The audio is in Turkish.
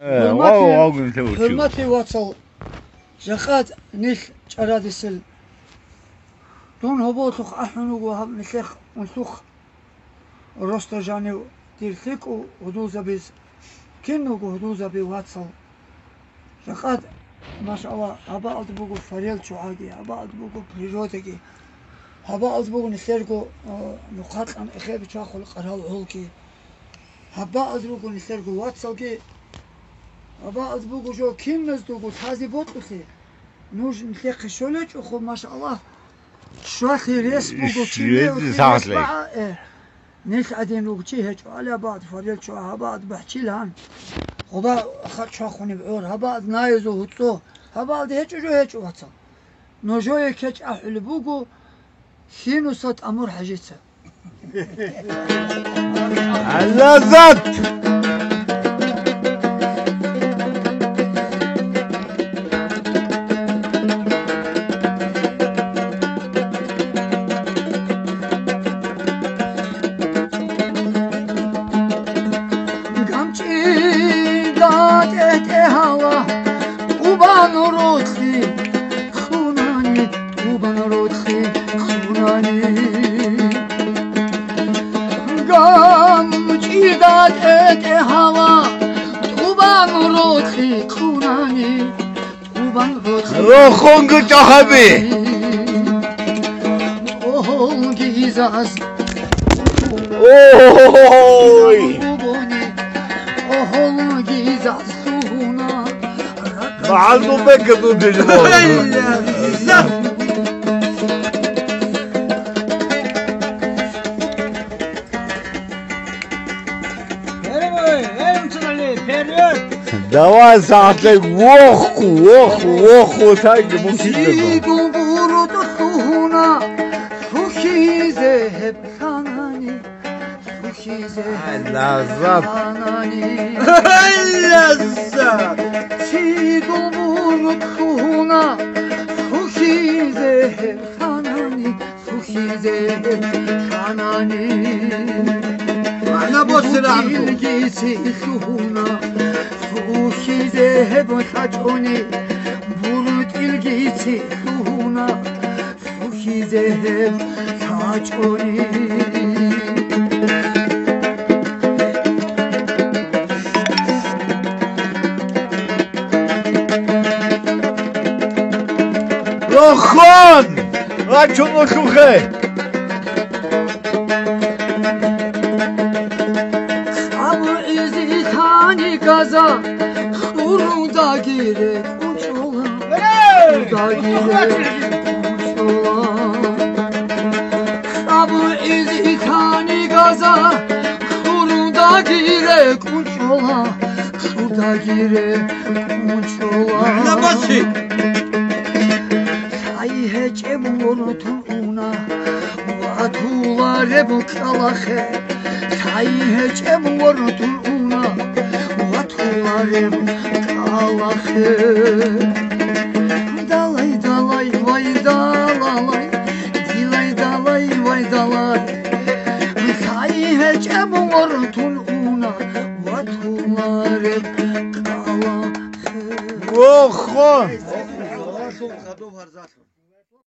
Hürmeti vatsal. Zakat nil çaradisel. Don hobotuk ahnugu hab mislek unsuk. Rostojani dirtik o huduza biz. Kinnugu huduza bi vatsal. Zakat maşallah haba aldı bugu farel çuagi, haba aldı bugu prirotegi. Haba aldı bugu nisergo nukatlan ekhebi çakol qaral holki. Haba aldı bugu nisergo vatsal ki. Haba aldı bugu jo kinnes dugu tazi botlusi. Nuj nislek şöyle çuhu maşallah. Şuahi res bugu kinne. نيس عدين وقتي هيك على بعض فريل شو هبعض بحكي لهن وبا أخذ شو خوني بعور هبعض نايز وهتو هبعض هيك جو هيك واتسا نوجوي كيك أحل بوجو خينو صوت أمور حاجتها اللذات روخون قلت أخبي أوه جيزاز أوه أوه جيزاز سونا معلمو بكتو دجمون دوا ساعتك وخ تاج ممكن يدور تخونا خوشي ذهب ثاناني خوشي ذهب لذات ثاناني لذات يدور تخونا خوشي ذهب ثاناني خوشي ذهب ثاناني أنا بوصل عنكم خوشی ذهب خجونی برود الگیتی خونا خوشی ذهب خجونی روخون راچون شوخه Gaza uruda girek uçola uruda girek uçola Abu izitani gaza uruda girek uçola uruda girek uçola Namazı Say hece mortuna Vatula rebukalahe Say hece mortuna Vatlarım kalahı Dalay dalay vay dalalay Dilay dalay vay dalay Say hecem ortun una Vatlarım kalahı روخون